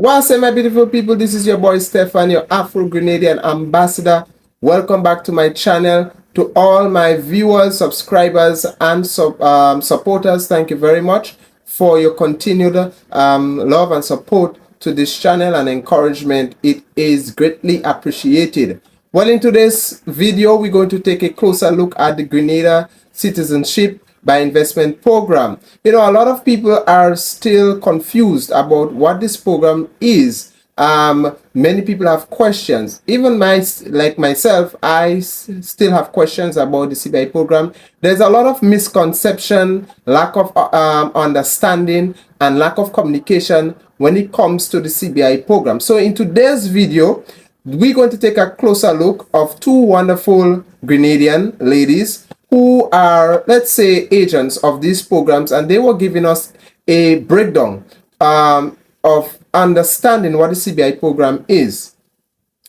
What's up, my beautiful people? This is your boy Stefan, your Afro-Grenadian ambassador. Welcome back to my channel. To all my viewers, subscribers, and supporters, thank you very much for your continued love and support to this channel and encouragement. It is greatly appreciated. Well, in today's video, we're going to take a closer look at the Grenada Citizenship by Investment Program. You know, a lot of people are still confused about what this program is. Many people have questions. Even like myself, I still have questions about the CBI program. There's a lot of misconception, lack of understanding, and lack of communication when it comes to the CBI program. So in today's video, we're going to take a closer look of two wonderful Grenadian ladies who are, let's say, agents of these programs, and they were giving us a breakdown of understanding what the CBI program is.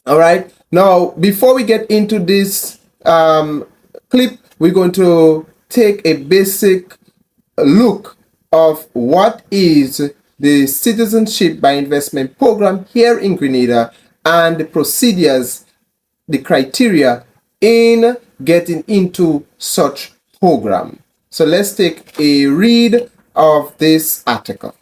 All right. Now, before we get into this clip, we're going to take a basic look of what is the Citizenship by Investment Program here in Grenada and the procedures, the criteria in getting into such program. So let's take a read of this article.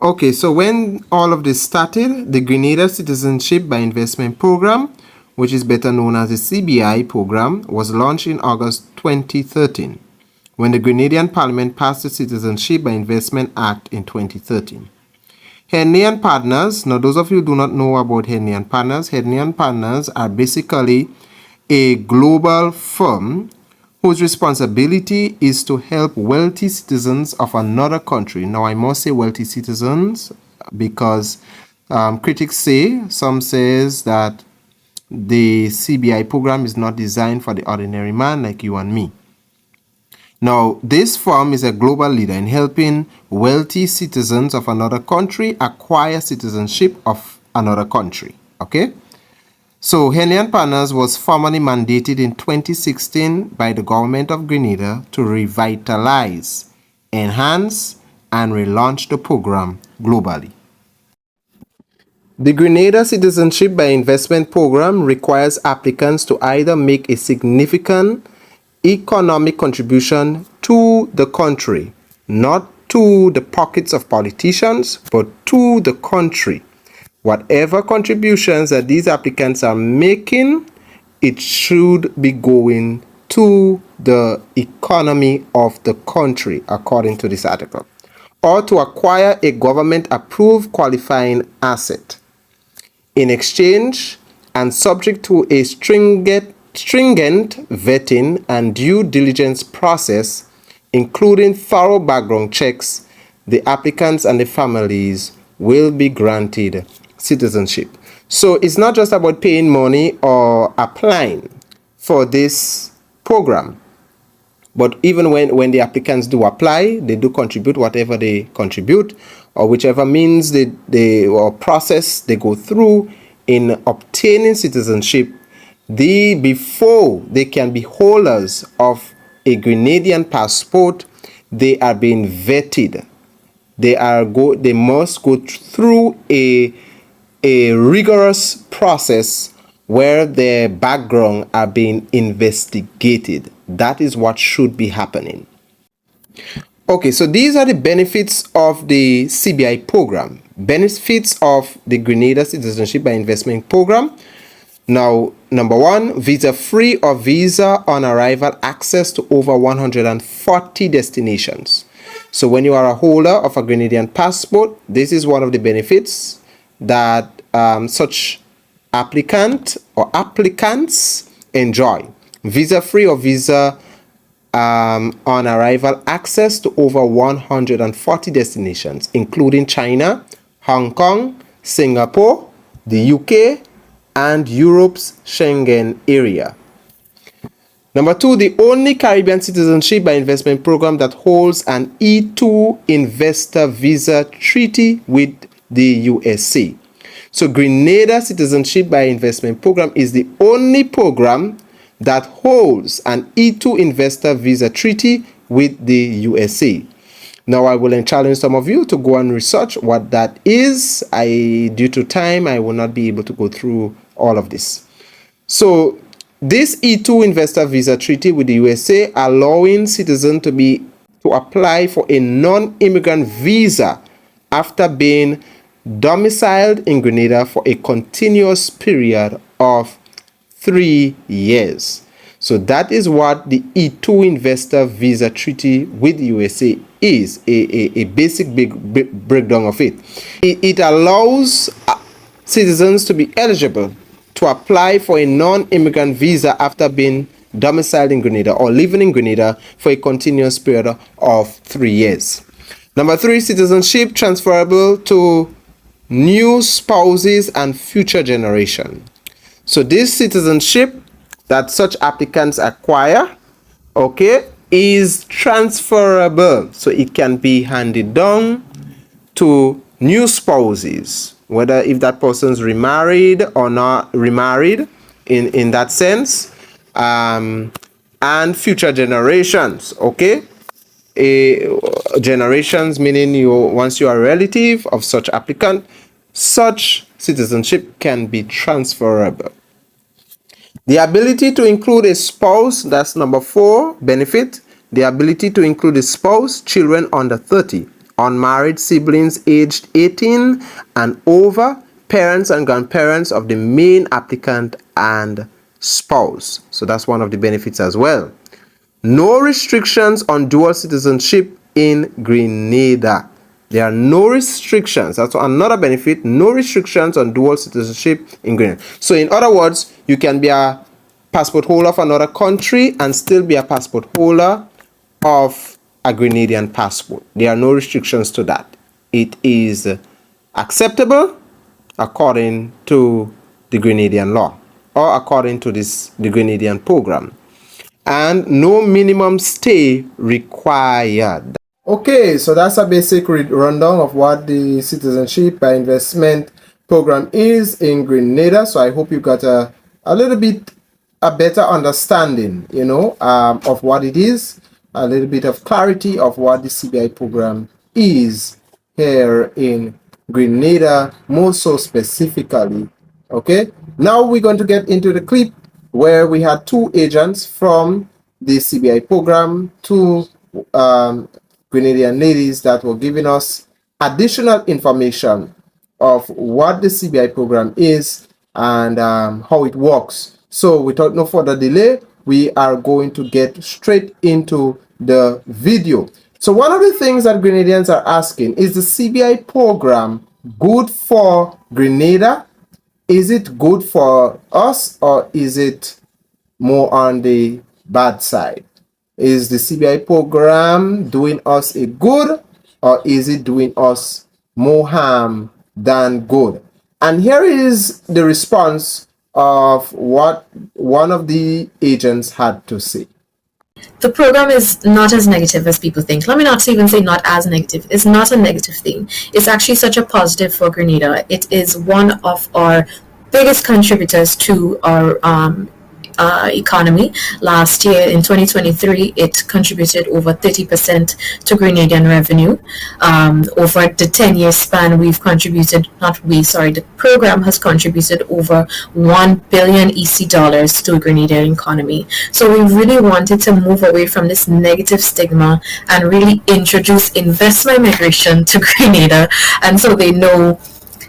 Okay, so when all of this started, the Grenada Citizenship by Investment Program, which is better known as the CBI program, was launched in August 2013 when the Grenadian Parliament passed the Citizenship by Investment Act in 2013. Henley and Partners, now those of you who do not know about Henley and Partners are basically a global firm whose responsibility is to help wealthy citizens of another country. Now, I must say wealthy citizens because critics say, some says that the CBI program is not designed for the ordinary man like you and me. Now, this firm is a global leader in helping wealthy citizens of another country acquire citizenship of another country. Okay? So, Henley and Partners was formally mandated in 2016 by the government of Grenada to revitalize, enhance, and relaunch the program globally. The Grenada Citizenship by Investment Program requires applicants to either make a significant economic contribution to the country, not to the pockets of politicians, but to the country. Whatever contributions that these applicants are making, it should be going to the economy of the country, according to this article, or to acquire a government-approved qualifying asset. In exchange, and subject to a stringent vetting and due diligence process, including thorough background checks, the applicants and the families will be granted citizenship. So it's not just about paying money or applying for this program, but even when the applicants do apply, they do contribute whatever they contribute, or whichever means or process they go through in obtaining citizenship. Before they can be holders of a Grenadian passport, they are being vetted. They must go through a rigorous process where their background are being investigated. That is what should be happening. Okay, so these are the benefits of the CBI program. Benefits of the Grenada Citizenship by Investment Program. Now, number one, visa-free or visa on arrival access to over 140 destinations. So when you are a holder of a Grenadian passport, this is one of the benefits that such applicants enjoy. Visa-free or visa on arrival access to over 140 destinations, including China, Hong Kong, Singapore, the UK, and Europe's Schengen area. Number two, the only Caribbean Citizenship by Investment Program that holds an E2 investor visa treaty with the USA. So Grenada Citizenship by Investment Program is the only program that holds an E2 investor visa treaty with the USA. Now I will challenge some of you to go and research what that is. Due to time, I will not be able to go through all of this. So this E2 investor visa treaty with the USA allowing citizens to apply for a non-immigrant visa after being domiciled in Grenada for a continuous period of 3 years. So that is what the E2 investor visa treaty with the USA is, a basic big breakdown of it. It allows citizens to be eligible to apply for a non-immigrant visa after being domiciled in Grenada or living in Grenada for a continuous period of 3 years. Number 3, citizenship transferable to new spouses and future generation. So this citizenship that such applicants acquire, okay, is transferable. So it can be handed down to new spouses, whether if that person's remarried or not remarried in that sense, and future generations, okay? Generations meaning once you are a relative of such applicant, such citizenship can be transferable. The ability to include a spouse, that's number 4 benefit. The ability to include a spouse, children under 30, unmarried siblings aged 18 and over, parents and grandparents of the main applicant and spouse. So that's one of the benefits as well. No restrictions on dual citizenship in Grenada. There are no restrictions. That's another benefit. No restrictions on dual citizenship in Grenada. So in other words, you can be a passport holder of another country and still be a passport holder of a Grenadian passport. There are no restrictions to that. It is acceptable according to the Grenadian law or according to the Grenadian program. And no minimum stay required. Okay, so that's a basic rundown of what the citizenship by investment program is in Grenada. So I hope you got a little bit a better understanding, of what it is, a little bit of clarity of what the CBI program is here in Grenada, more so specifically. Okay, now we're going to get into the clip where we had 2 agents from the CBI program, 2 Grenadian ladies that were giving us additional information of what the CBI program is and how it works. So without no further delay, we are going to get straight into the video. So one of the things that Grenadians are asking is the CBI program good for Grenada? Is it good for us or is it more on the bad side? Is the CBI program doing us a good or is it doing us more harm than good? And here is the response of what one of the agents had to say. The program is not as negative as people think. Let me not even say not as negative. It's not a negative thing. It's actually such a positive for Grenada. It is one of our biggest contributors to our economy. Last year in 2023, it contributed over 30% to Grenadian revenue. Over the 10-year span, the program has contributed over 1 billion EC dollars to the Grenadian economy. So we really wanted to move away from this negative stigma and really introduce investment migration to Grenada. And so they know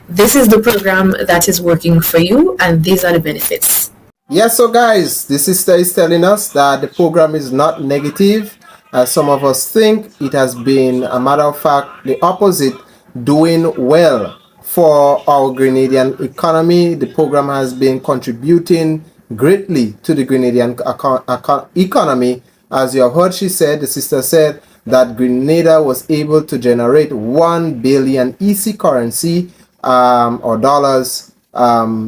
this is the program that is working for you and these are the benefits. Yes, so guys, the sister is telling us that the program is not negative, as some of us think. It has been, a matter of fact, the opposite, doing well for our Grenadian economy. The program has been contributing greatly to the Grenadian economy. As you have heard, the sister said that Grenada was able to generate 1 billion EC currency or dollars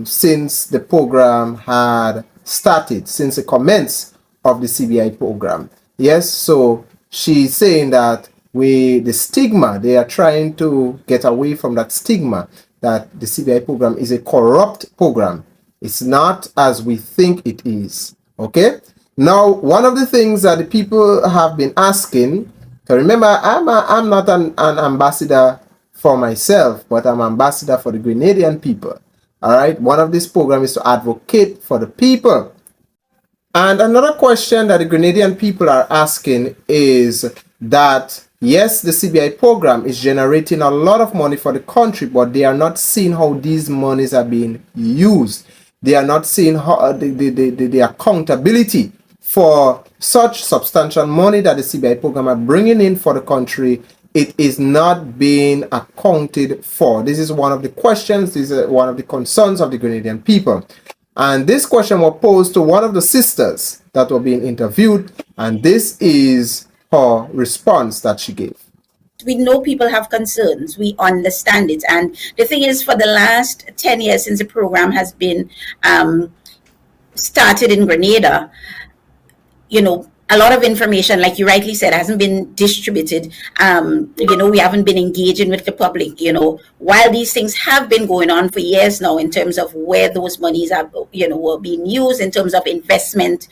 since the program had started, since the commence of the CBI program. Yes, so she's saying that the stigma, they are trying to get away from that stigma that the CBI program is a corrupt program. It's not as we think it is. Okay? Now, one of the things that the people have been asking So remember, I'm not an ambassador for myself, but I'm ambassador for the Grenadian people. All right. One of these programs is to advocate for the people. And another question that the Grenadian people are asking is that yes, the CBI program is generating a lot of money for the country, but they are not seeing how these monies are being used. They are not seeing how the accountability for such substantial money that the CBI program are bringing in for the country. It is not being accounted for. This is one of the questions, this is one of the concerns of the Grenadian people. And this question was posed to one of the sisters that were being interviewed, and this is her response that she gave. We know people have concerns. We understand it. And the thing is, for the last 10 years since the program has been started in Grenada, a lot of information, like you rightly said, hasn't been distributed. We haven't been engaging with the public, while these things have been going on for years now in terms of where those monies are, were being used in terms of investment,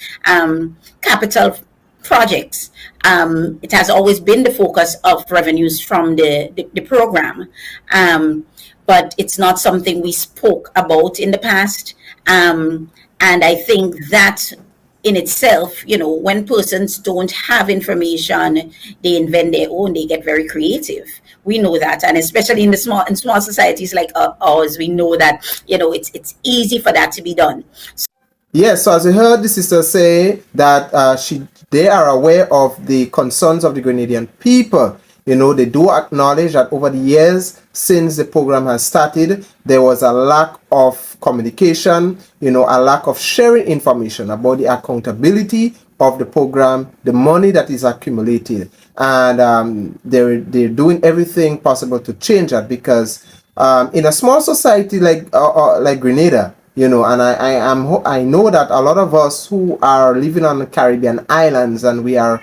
capital projects. It has always been the focus of revenues from the program. But it's not something we spoke about in the past. And I think that in itself, when persons don't have information, they invent their own, they get very creative. We know that, and especially in small societies like ours, we know that it's easy for that to be done. Yes, so as you heard the sister say that they are aware of the concerns of the Grenadian people. They do acknowledge that over the years since the program has started, there was a lack of communication, a lack of sharing information about the accountability of the program, the money that is accumulated. And they're doing everything possible to change that, because in a small society like Grenada, and I know that a lot of us who are living on the Caribbean islands and we are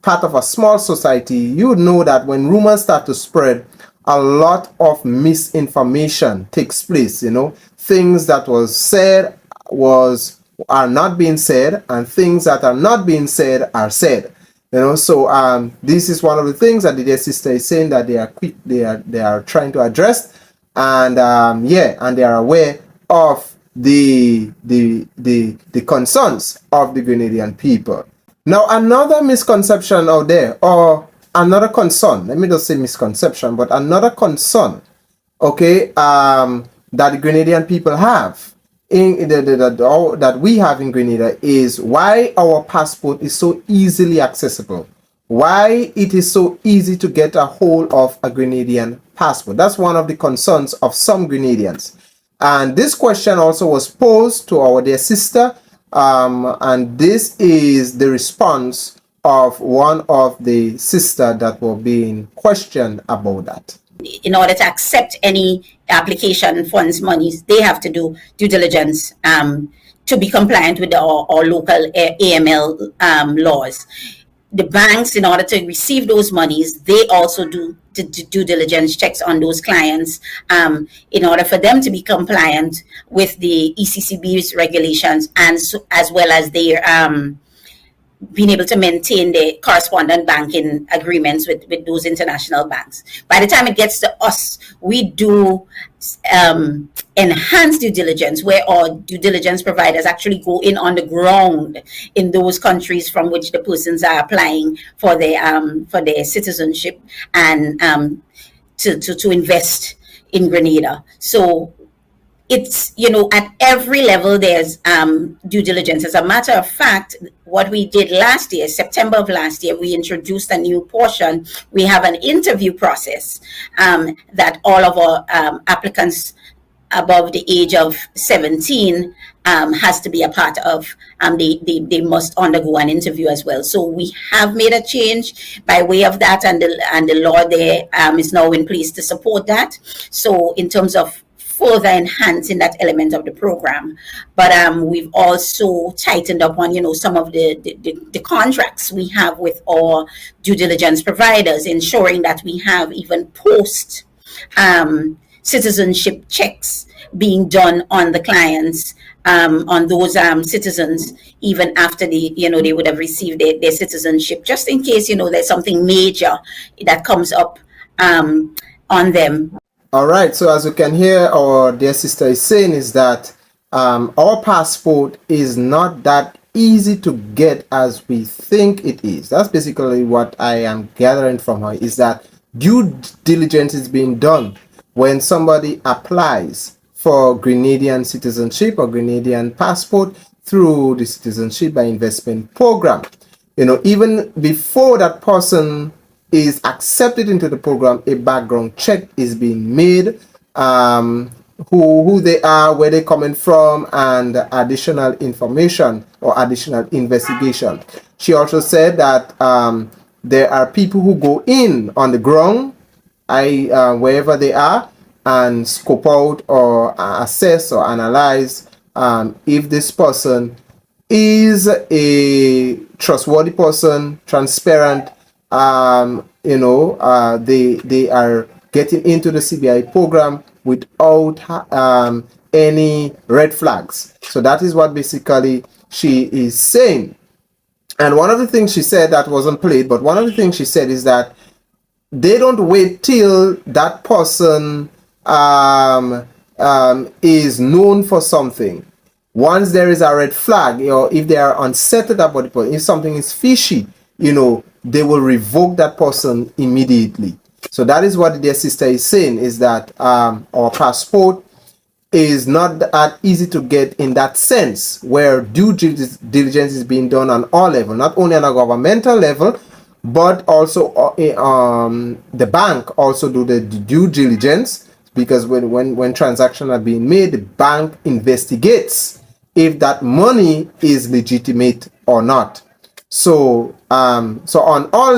part of a small society, you know that when rumors start to spread, a lot of misinformation takes place. Things that was said are not being said, and things that are not being said are said. So this is one of the things that the dear sister is saying that they are trying to address, and and they are aware of the concerns of the Grenadian people. Now, another misconception out there, or another concern, let me just say misconception, but another concern, okay, that the Grenadian people have, that we have in Grenada, is why our passport is so easily accessible. Why it is so easy to get a hold of a Grenadian passport. That's one of the concerns of some Grenadians. And this question also was posed to our dear sister, and this is the response of one of the sisters that were being questioned about that. In order to accept any application funds monies, they have to do due diligence to be compliant with our local AML laws. The banks, in order to receive those monies, they also do due diligence checks on those clients in order for them to be compliant with the ECCB's regulations, and as well as their being able to maintain the correspondent banking agreements with those international banks. By the time it gets to us, we do enhanced due diligence, where our due diligence providers actually go in on the ground in those countries from which the persons are applying for their citizenship and to invest in Grenada. So it's, at every level there's due diligence. As a matter of fact, what we did last year, September of last year, we introduced a new portion. We have an interview process that all of our applicants above the age of 17 has to be a part of. They must undergo an interview as well. So we have made a change by way of that, and the law there is now in place to support that. So in terms of further enhancing that element of the program, but we've also tightened up on some of the contracts we have with our due diligence providers, ensuring that we have even post citizenship checks being done on the clients on those citizens, even after they would have received their citizenship, just in case there's something major that comes up on them. All right, so as you can hear, our dear sister is saying is that our passport is not that easy to get as we think it is. That's basically what I am gathering from her, is that due diligence is being done when somebody applies for Grenadian citizenship or Grenadian passport through the Citizenship by Investment program. Even before that person is accepted into the program, a background check is being made, who they are, where they're coming from, and additional information or additional investigation. She also said that there are people who go in on the ground, wherever they are, and scope out or assess or analyze if this person is a trustworthy person, transparent. They are getting into the CBI program without any red flags. So that is what basically she is saying. And one of the things she said that wasn't played, but one of the things she said is that they don't wait till that person is known for something. Once there is a red flag, or if they are unsettled about the person, if something is fishy, they will revoke that person immediately. So that is what their sister is saying, is that our passport is not that easy to get in that sense, where due diligence is being done on all levels, not only on a governmental level, but also the bank also do the due diligence, because when transactions are being made, the bank investigates if that money is legitimate or not. So on all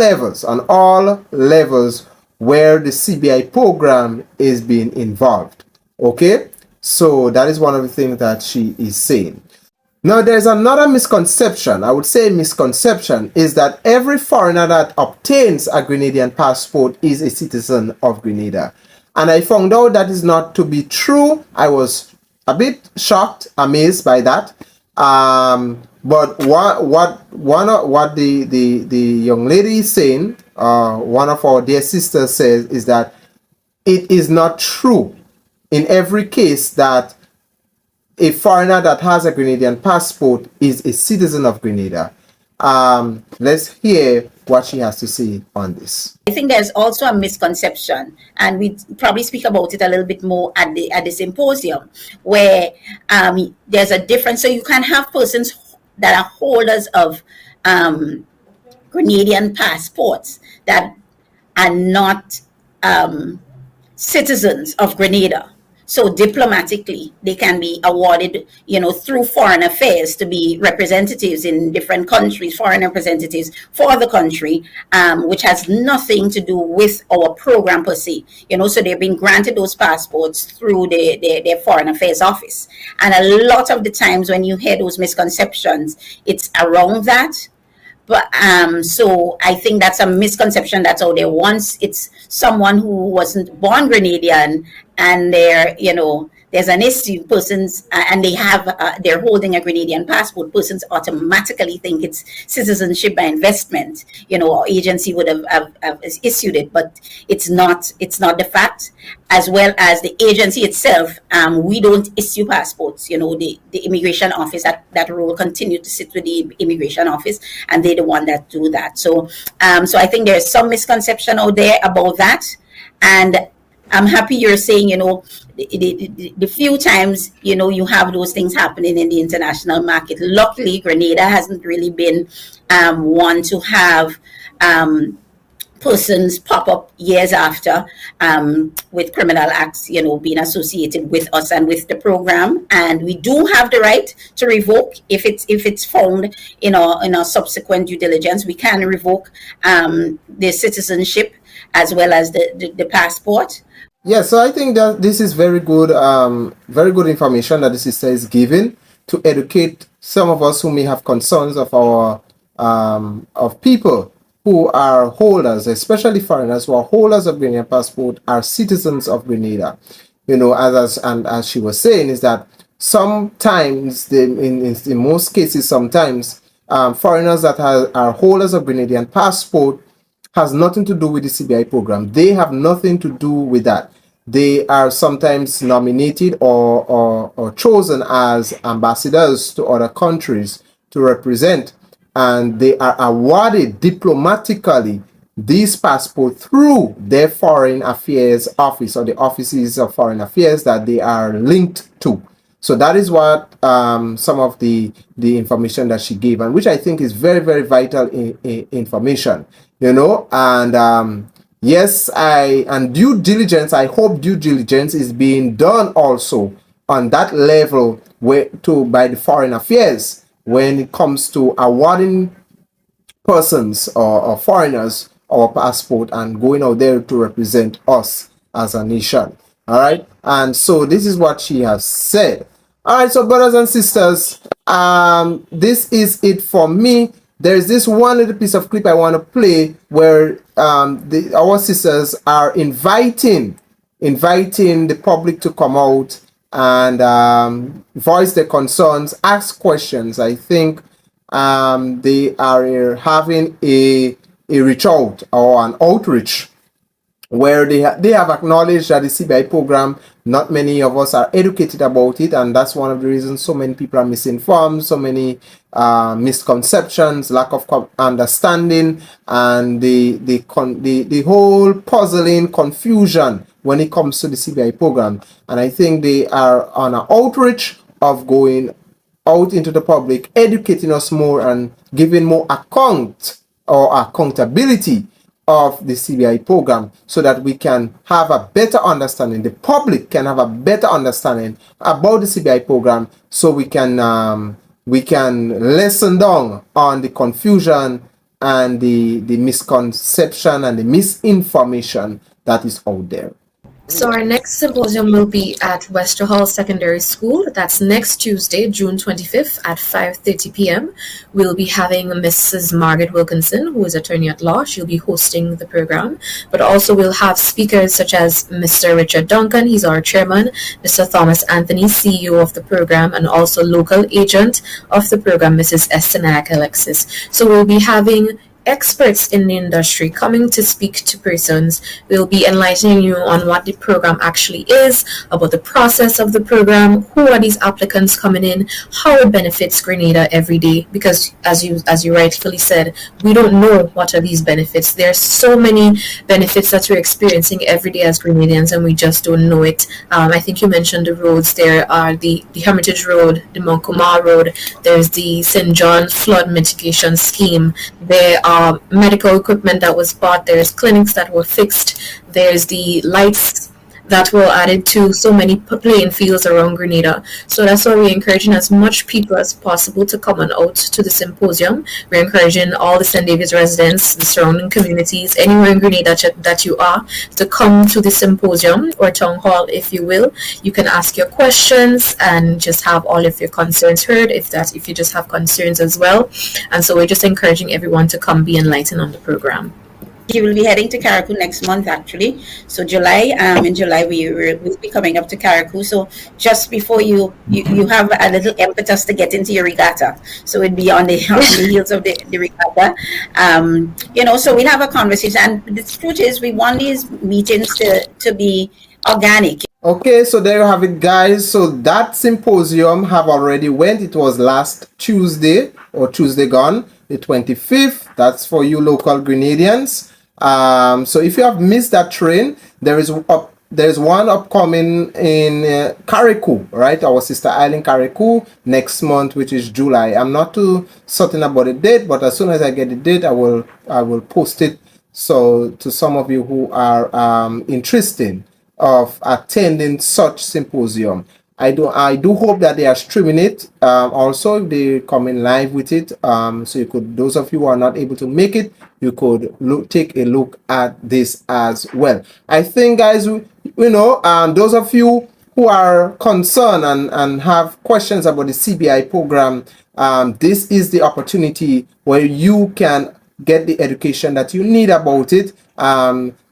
levels where the CBI program is being involved. Okay, so that is one of the things that she is saying. Now, there's another misconception. I would say misconception is that every foreigner that obtains a Grenadian passport is a citizen of Grenada. And I found out that is not to be true. I was a bit shocked, amazed by that. But what the young lady is saying, one of our dear sisters says, is that it is not true in every case that a foreigner that has a Grenadian passport is a citizen of Grenada. Let's hear what she has to say on this. I think there's also a misconception, and we probably speak about it a little bit more at the symposium, where there's a difference. So you can have persons that are holders of Grenadian passports that are not citizens of Grenada. So diplomatically, they can be awarded, through foreign affairs to be representatives in different countries, foreign representatives for the country, which has nothing to do with our program per se. So they've been granted those passports through their foreign affairs office. And a lot of the times when you hear those misconceptions, it's around that. But so I think that's a misconception that's out there. Once it's someone who wasn't born Grenadian and there's an issue, persons and they're holding a Grenadian passport, persons automatically think it's citizenship by investment. Our agency would have issued it, but it's not the fact. As well as the agency itself, we don't issue passports. The immigration office, that role continue to sit with the immigration office, and they're the one that do that. So I think there's some misconception out there about that, and I'm happy you're saying, the few times, you have those things happening in the international market. Luckily, Grenada hasn't really been one to have persons pop up years after with criminal acts, being associated with us and with the program. And we do have the right to revoke if it's found in our subsequent due diligence. We can revoke the citizenship as well as the passport. Yeah, so I think that this is very good information that the sister is giving to educate some of us who may have concerns of our of people who are holders, especially foreigners who are holders of Grenadian passport, are citizens of Grenada. As she was saying, is that sometimes, in most cases, sometimes foreigners that are holders of Grenadian passport has nothing to do with the CBI program. They have nothing to do with that. They are sometimes nominated or chosen as ambassadors to other countries to represent, and they are awarded diplomatically these passports through their foreign affairs office or the offices of foreign affairs that they are linked to. So that is what some of the information that she gave, and which I think is very, very vital information, and yes, and due diligence, I hope due diligence is being done also on that level by the foreign affairs when it comes to awarding persons or foreigners our passport and going out there to represent us as a nation. All right. And so this is what she has said. All right. So, brothers and sisters, this is it for me. There's this one little piece of clip I want to play where our sisters are inviting the public to come out and voice their concerns, ask questions. I think they are having a reach out or an outreach where they have acknowledged that the CBI program, not many of us are educated about it, and that's one of the reasons so many people are misinformed, so many misconceptions, lack of understanding, and the whole puzzling confusion when it comes to the CBI program. And I think they are on an outreach of going out into the public, educating us more and giving more account or accountability of the CBI program so that we can have a better understanding. The public can have a better understanding about the CBI program so we can lessen down on the confusion and the misconception and the misinformation that is out there. So our next symposium will be at Wester Hall Secondary School. That's next Tuesday, June 25th at 5:30 p.m. We'll be having Mrs. Margaret Wilkinson, who is attorney at law. She'll be hosting the program. But also we'll have speakers such as Mr. Richard Duncan, he's our chairman, Mr. Thomas Anthony, CEO of the program, and also local agent of the program, Mrs. Estenac Alexis. So we'll be having experts in the industry coming to speak to persons. We'll be enlightening you on what the program actually is, about the process of the program, who are these applicants coming in, how it benefits Grenada every day, because as you rightfully said, we don't know what are these benefits. There are so many benefits that we're experiencing every day as Grenadians, and we just don't know it. I think you mentioned the roads. There are the Hermitage Road, the Mount Kumar Road, there's the St. John flood mitigation scheme, there are medical equipment that was bought, there's clinics that were fixed, there's the lights that were added to so many playing fields around Grenada. So that's why we're encouraging as much people as possible to come on out to the symposium. We're encouraging all the St. David's residents, the surrounding communities, anywhere in Grenada that you are, to come to the symposium or town hall, if you will. You can ask your questions and just have all of your concerns heard, if you just have concerns as well. And so we're just encouraging everyone to come be enlightened on the program. She will be heading to Carriacou next month, actually. So in July, we'll be coming up to Carriacou. So just before you have a little impetus to get into your regatta. So it'd be on the heels of the regatta. So we'll have a conversation. And the truth is, we want these meetings to be organic. Okay, so there you have it, guys. So that symposium have already went. It was last Tuesday or Tuesday gone, the 25th. That's for you local Grenadians. So if you have missed that train, there's one upcoming in Carriacou, right? Our sister island Carriacou next month, which is July. I'm not too certain about the date, but as soon as I get the date, I will post it. So to some of you who are interested of attending such symposium, I do hope that they are streaming it. Also, they come in live with it. So you could, those of you who are not able to make it, you could take a look at this as well. I think, guys, those of you who are concerned and have questions about the CBI program, this is the opportunity where you can get the education that you need about it.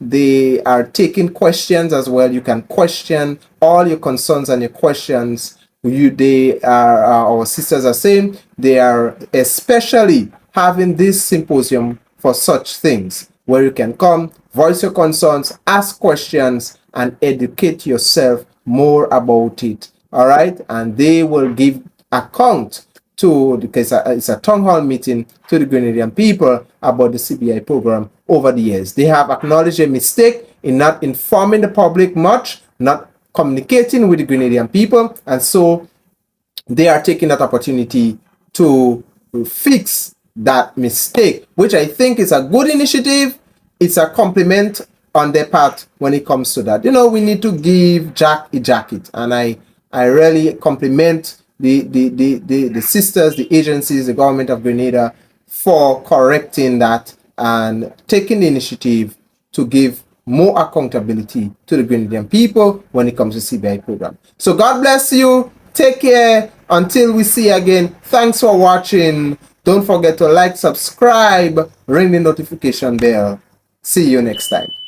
They are taking questions as well. You can question all your concerns and your questions they are, our sisters are saying, they are especially having this symposium for such things, where you can come, voice your concerns, ask questions, and educate yourself more about it. All right, and they will give account to, because it's a town hall meeting, to the Grenadian people about the CBI program over the years. They have acknowledged a mistake in not informing the public much, not communicating with the Grenadian people, and so they are taking that opportunity to fix that mistake, which I think is a good initiative. It's a compliment on their part when it comes to that. We need to give Jack a jacket, and I really compliment the sisters, the agencies, the government of Grenada for correcting that and taking the initiative to give more accountability to the Grenadian people when it comes to CBI program. So God bless you. Take care until we see you again. Thanks for watching. Don't forget to like, subscribe, ring the notification bell. See you next time.